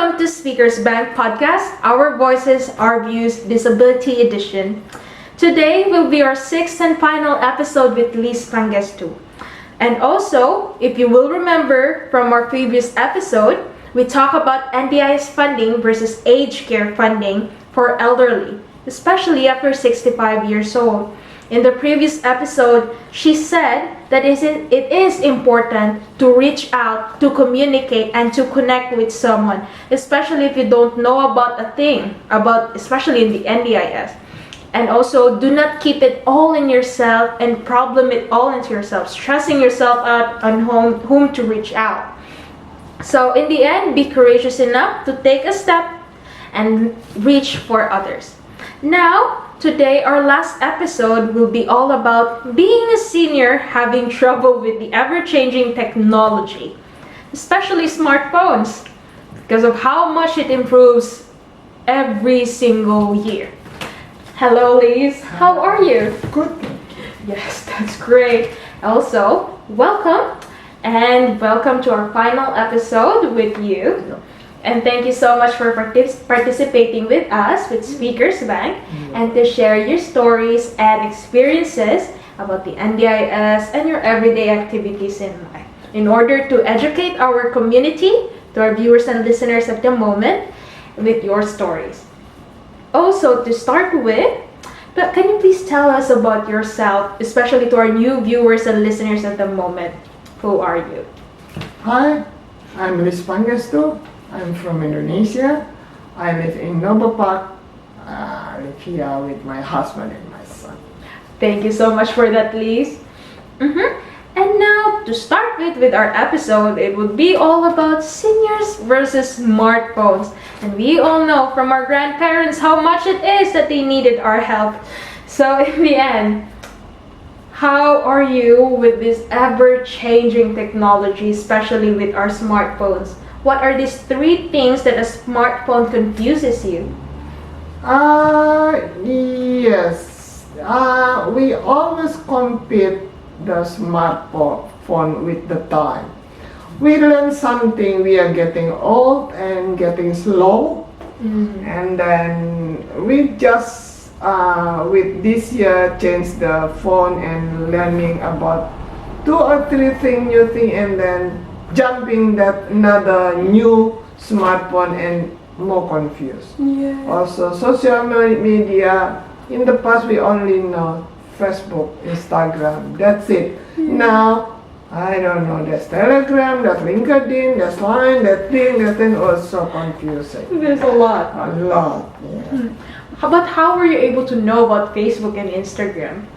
Welcome to Speakers Bank Podcast, Our Voices, Our Views, Disability Edition. Today will be our sixth and final episode with Liz Pangestu. And also, if you will remember from our previous episode, we talk about NDIS funding versus aged care funding for elderly, especially after 65 years old. In the previous episode, she said that it is important to reach out, to communicate, and to connect with someone, especially if you don't know about a thing, especially in the NDIS. And also, do not keep it all in yourself and problem it all into yourself, stressing yourself out on whom to reach out. So in the end, be courageous enough to take a step and reach for others. Now, today, our last episode will be all about being a senior having trouble with the ever-changing technology, especially smartphones, because of how much it improves every single year. Hello, Liz. How are you? Good. Yes, that's great. Also, welcome to our final episode with you. Yeah. And thank you so much for participating with us with Speakers Bank and to share your stories and experiences about the NDIS and your everyday activities in life in order to educate our community, to our viewers and listeners at the moment, with your stories. Also, to start with, can you please tell us about yourself, especially to our new viewers and listeners at the moment? Who are you? Hi, I'm Liz Pangestu. I'm from Indonesia. I live in Noble Park. I live here with my husband and my son. Thank you so much for that, Liz. And now, to start with our episode, it would be all about seniors versus smartphones. And we all know from our grandparents how much it is that they needed our help. So in the end, how are you with this ever-changing technology, especially with our smartphones? What are these three things that a smartphone confuses you? Yes. We always compete the smartphone with the time. We learn something, we are getting old and getting slow. And then we just, with this year, change the phone and learning about 2 or 3 new things and then jumping that another new smartphone and more confused. Yeah. Also, social media, in the past we only know Facebook, Instagram, that's it. Now, I don't know, there's Telegram, there's LinkedIn, there's Line, that thing, also confusing. There's a lot. A lot, yeah. How were you able to know about Facebook and Instagram?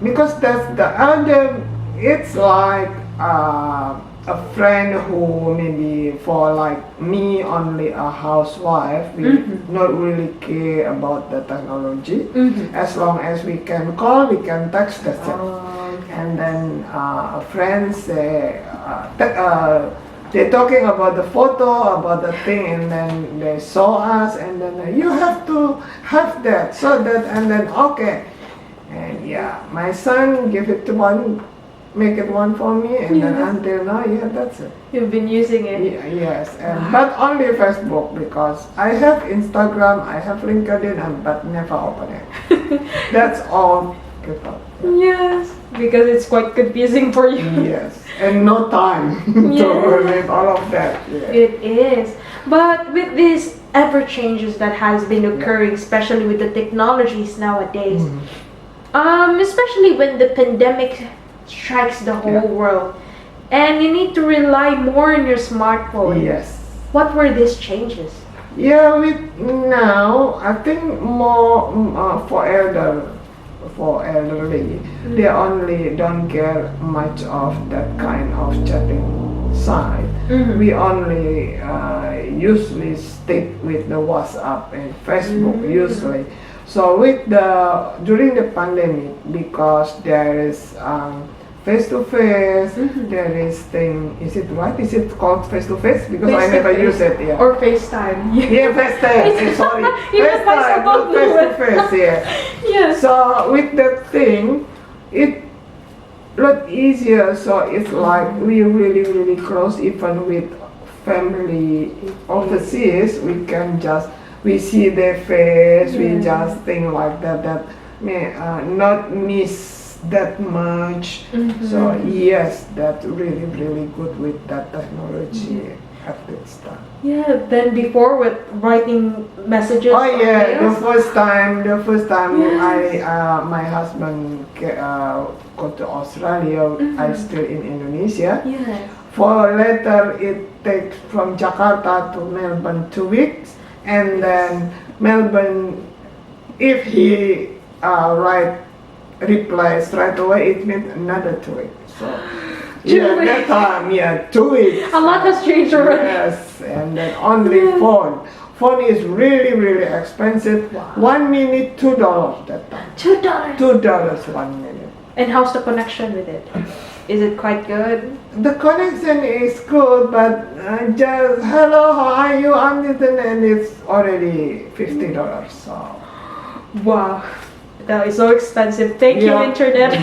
Because that's the other, it's like a friend who maybe for like me only a housewife, we not really care about the technology. As long as we can call, we can text, that's it. Okay. And then friends they're talking about the photo, about the thing, and then they saw us, and then you have to have that, so that, and then okay. And yeah, my son give it to one, make it one for me, and then until now, yeah, that's it. You've been using it. Yes, and but only Facebook, because I have Instagram, I have LinkedIn, but never open it. That's all people. Yes, because it's quite confusing for you. Yes, and no time to read all of that. Yeah. It is. But with these ever changes that has been occurring, especially with the technologies nowadays, especially when the pandemic strikes the whole world, and you need to rely more on your smartphone. Yes. What were these changes? Yeah, with now I think more for elderly, they only don't get much of that kind of chatting side. We only usually stick with the WhatsApp and Facebook usually. So with during the pandemic, because there is face-to-face, there is thing, is it called face-to-face? Because I never use it, yeah. Or FaceTime. Yeah, FaceTime, sorry. FaceTime, not face-to-face, yeah. Yes. So with that thing, it lot easier, so it's like we really close even with family overseas, we see their face, we just think like that may not miss that much. So yes, that's really good with that technology at this time. Yeah, then before with writing messages. Oh or yeah, mails. the first time Yes. my husband go to Australia, I still in Indonesia. Yes. For later, it takes from Jakarta to Melbourne 2 weeks, and then Melbourne, if he reply straight away, it means another 2 weeks. So yeah, that time 2 weeks. A lot has changed already. Yes, and then only phone. Phone is really expensive. Wow. 1 minute, $2 that time. $2. $2 1 minute. And how's the connection with it? Is it quite good? The connection is good, but just hello, how are you? I'm Nathan, and it's already $50. So Wow, that is so expensive. Thank you, internet.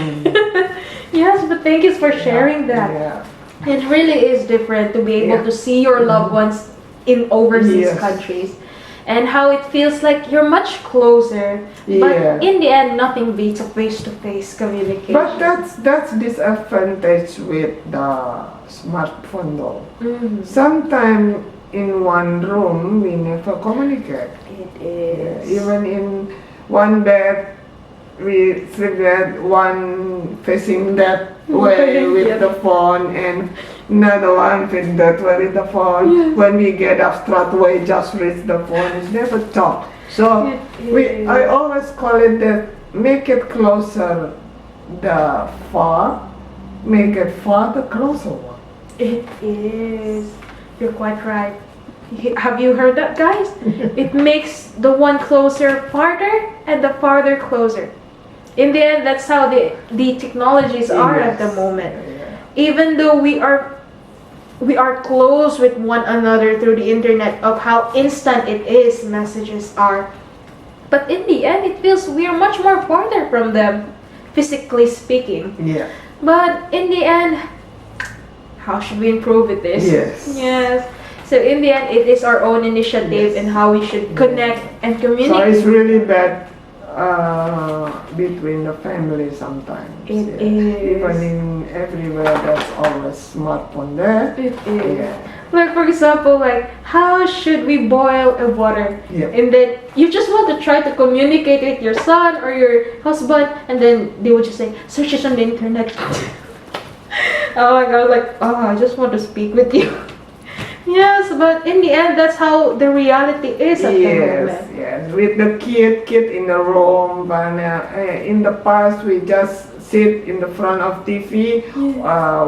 Yes, but thank you for sharing that. Yeah. It really is different to be able to see your loved ones in overseas Yes. countries, and how it feels like you're much closer. Yeah. But in the end, nothing beats a face-to-face communication. But that's disadvantage with the smartphone though. Sometimes in one room we never communicate. It is. Even in one bed, we sleep that one facing that way with the phone, and another one facing that way with the phone. Yes. When we get up straight away, just reach the phone. It's never talk. So I always call it that make it closer the far, make it far the closer one. It is. You're quite right. Have you heard that, guys? It makes the one closer farther and the farther closer. In the end, that's how the technologies are at the moment. Yeah. Even though we are close with one another through the internet, of how instant it is, messages are, but in the end it feels we are much more farther from them, physically speaking. Yeah. But in the end, how should we improve with this? Yes. So in the end, it is our own initiative and how we should connect and So communicate. it's really bad between the family sometimes. It is. Even in everywhere, there's always smartphone there. It is. Yeah. Like for example, like how should we boil a water? Yeah. And then you just want to try to communicate with your son or your husband, and then they would just say, search it on the internet. Oh my god, like, oh, I just want to speak with you. Yes, but in the end, that's how the reality is at the moment. Yes. With the kid in the room, but in the past we just sit in the front of TV,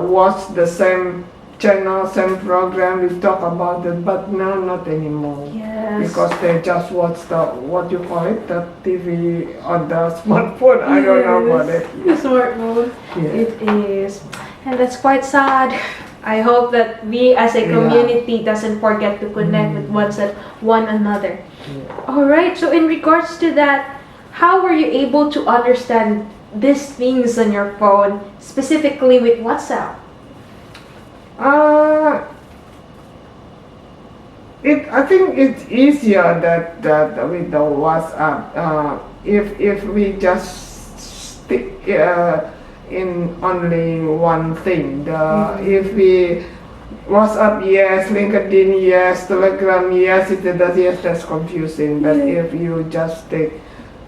watch the same channel, same program, we talk about it, but now not anymore. Yes. Because they just watch the, what you call it, the TV on the smartphone. I don't know about it. The smartphone. Yeah. It is. And that's quite sad. I hope that we as a community doesn't forget to connect with one another. Yeah. Alright, so in regards to that, how were you able to understand these things on your phone, specifically with WhatsApp? I think it's easier that with the WhatsApp. If we just stick in only one thing. If we WhatsApp yes, LinkedIn yes, Telegram yes, that's confusing. But if you just take,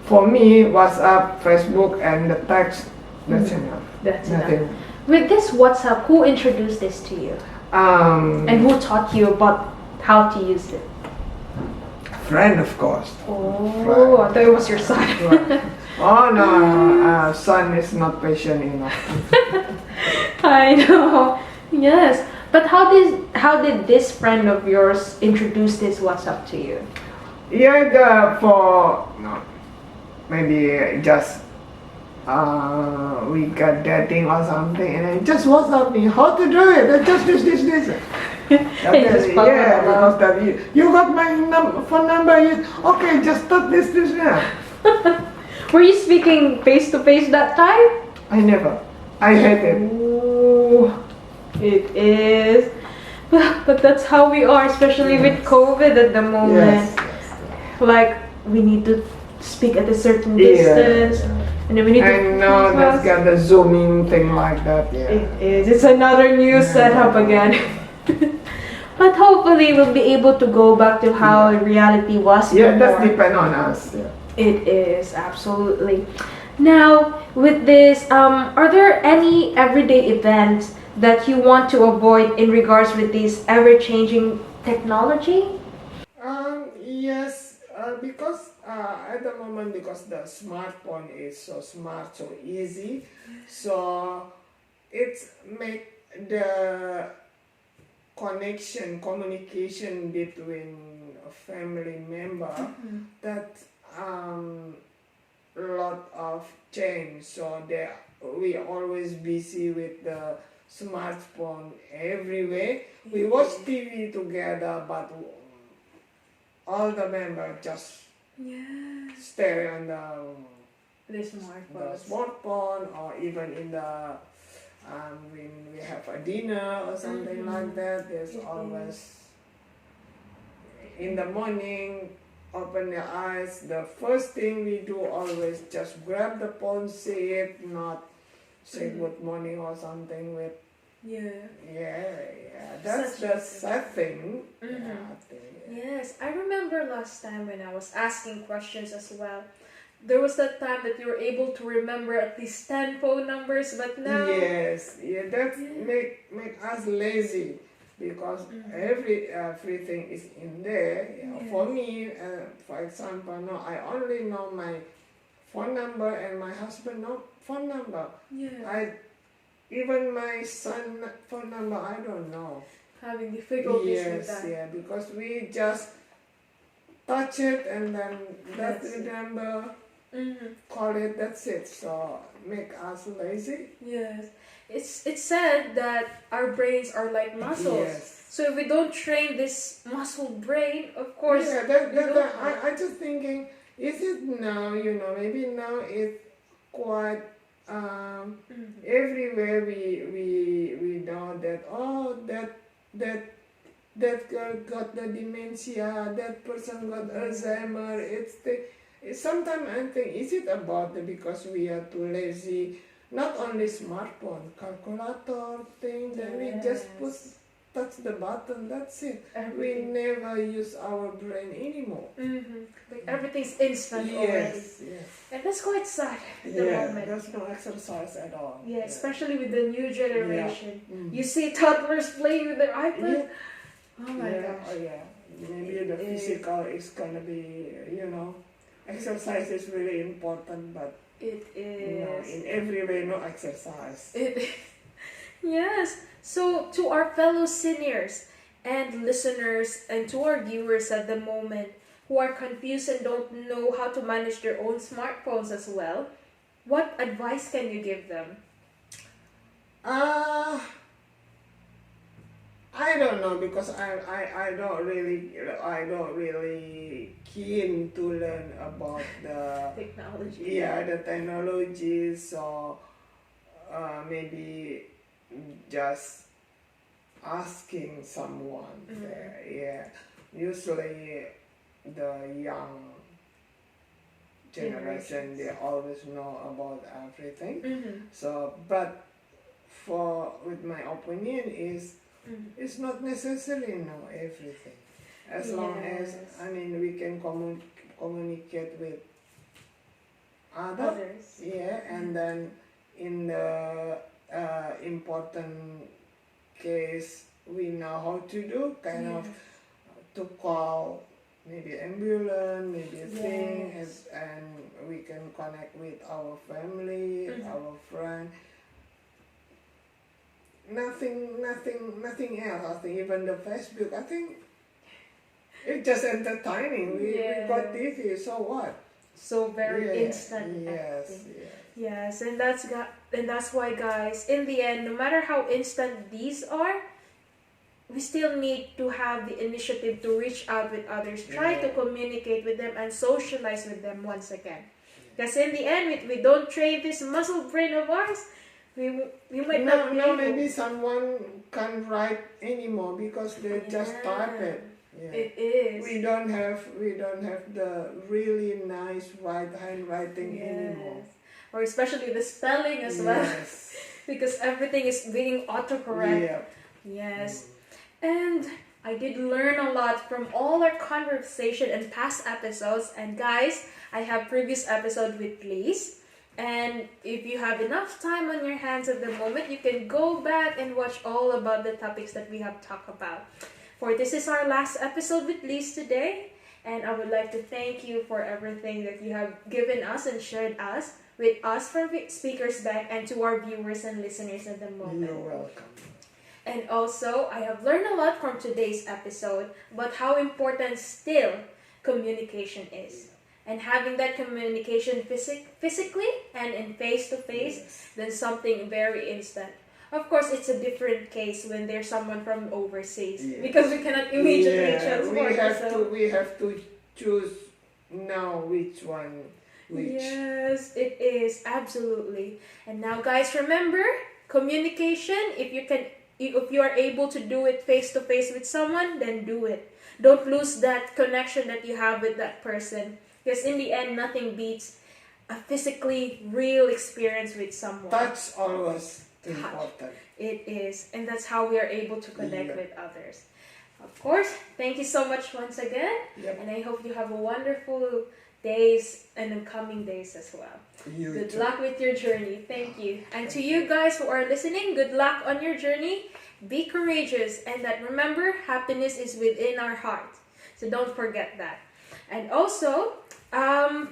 for me, WhatsApp, Facebook, and the text, that's enough. That's Nothing. enough. With this WhatsApp, who introduced this to you? And who taught you about how to use it? Friend, of course. Oh, I thought it was your son. Right. Oh no, son is not patient enough. I know. Yes, but how did this friend of yours introduce this WhatsApp to you? Yeah, maybe just we got dating or something, and then just WhatsApp me how to do it. Just this. Just follow Yeah, along. because that you got my phone number. Okay, just start this now. Were you speaking face to face that time? I never. I hate it. Ooh, it is. But that's how we are, especially with COVID at the moment. Yes. Like, we need to speak at a certain Yeah. distance, and then we need to. And now that's got the zooming thing like that. Yeah. It is. It's another new setup again. But hopefully we'll be able to go back to how reality was Yeah, before. that's depend on us. Yeah. It is, absolutely. Now, with this, are there any everyday events that you want to avoid in regards with this ever-changing technology? Yes, because at the moment, because the smartphone is so smart, so easy, so it's make the communication between a family member that lot of change. So we always busy with the smartphone everywhere. We watch TV together, but all the members just stare on The the smartphones. smartphone, or even in the when we have a dinner or something like that. There's always in the morning, open your eyes. The first thing we do always just grab the phone, see it, not say good morning or something with. That's Such a the sad thing. I think. Yes, I remember last time when I was asking questions as well. There was that time that you were able to remember at least 10 phone numbers, but now. Yes, that make us lazy, because everything is in there. For me, for example, no, I only know my phone number and my husband no phone number. Even my son phone number I don't know. Having difficulties with Yes, that. because we just touch it and then That's it. remember, call it, that's it. So make us lazy. Yes. It's said that our brains are like muscles. Yes. So if we don't train this muscle brain, of course. I just thinking, is it now, maybe now it's quite everywhere we know that, that girl got the dementia, that person got Alzheimer. Sometimes I think, is it about because we are too lazy? Not only smartphone, calculator thing, then we just touch the button, that's it. We never use our brain anymore. Like everything's instant already. Yes. And that's quite sad at the moment. There's no exercise at all. Yeah, especially with the new generation. Mm. You see toddlers playing with their iPad. Oh my gosh. Maybe the physical is gonna be, exercise is really important, but It is. in every way, no exercise. Yes. So to our fellow seniors and listeners and to our viewers at the moment who are confused and don't know how to manage their own smartphones as well, what advice can you give them? I don't know, because I don't really keen to learn about the Technology. the technology. So maybe just asking someone there. Usually the young generation, they always know about everything. So, but with my opinion is, it's not necessarily know everything. As long as we can communicate with others. And then in the important case, we know how to do of to call maybe ambulance, maybe a thing, and we can connect with our family, our friend. Nothing else. I think even the Facebook, I think it's just entertaining. We got TV, so what? So very instant. Yes. And that's why, guys, in the end, no matter how instant these are, we still need to have the initiative to reach out with others, try to communicate with them and socialize with them once again. Because in the end, if we don't train this muscle brain of ours, we might not be Now able. maybe someone can't write anymore because they just Yeah. type it. Yeah. It is. We don't have the really nice handwriting anymore. Yes. Or especially the spelling as well. Yes. Because everything is being autocorrect. Yeah. Yes. And I did learn a lot from all our conversation and past episodes. And guys, I have previous episode with Lise. And if you have enough time on your hands at the moment, you can go back and watch all about the topics that we have talked about. For this is our last episode with Lise today. And I would like to thank you for everything that you have given us and shared us with us from Speakers Bank and to our viewers and listeners at the moment. You're welcome. And also, I have learned a lot from today's episode about how important still communication is. And having that communication physically and in face-to-face, then something very instant. Of course, it's a different case when there's someone from overseas because we cannot immediately transport ourselves. We have to choose now which one. Which. Yes, it is absolutely. And now, guys, remember communication. If you are able to do it face to face with someone, then do it. Don't lose that connection that you have with that person. Because in the end, nothing beats a physically real experience with someone. Touch always important. It is. And that's how we are able to connect with others. Of course, thank you so much once again. Yep. And I hope you have a wonderful days and the coming days as well. Good luck with your journey. Thank you. And to you guys who are listening, good luck on your journey. Be courageous. And that remember, happiness is within our heart. So don't forget that. And also,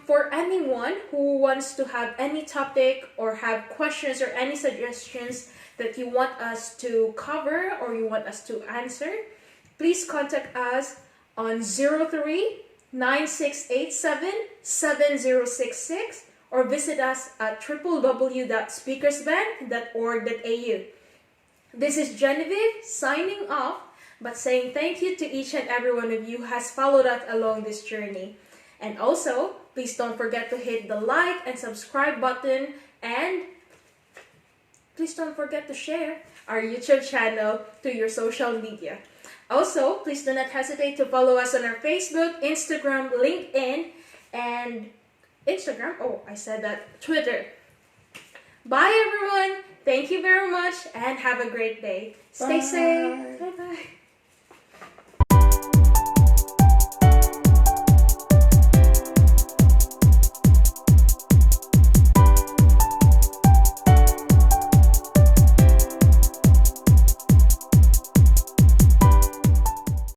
for anyone who wants to have any topic or have questions or any suggestions that you want us to cover or you want us to answer, please contact us on 03-9687-7066 or visit us at www.speakersbank.org.au. This is Genevieve signing off, but saying thank you to each and every one of you who has followed us along this journey. And also, please don't forget to hit the like and subscribe button, and please don't forget to share our YouTube channel to your social media. Also, please do not hesitate to follow us on our Facebook, Instagram, LinkedIn, and Twitter. Bye everyone! Thank you very much and have a great day. Stay safe. Bye-bye.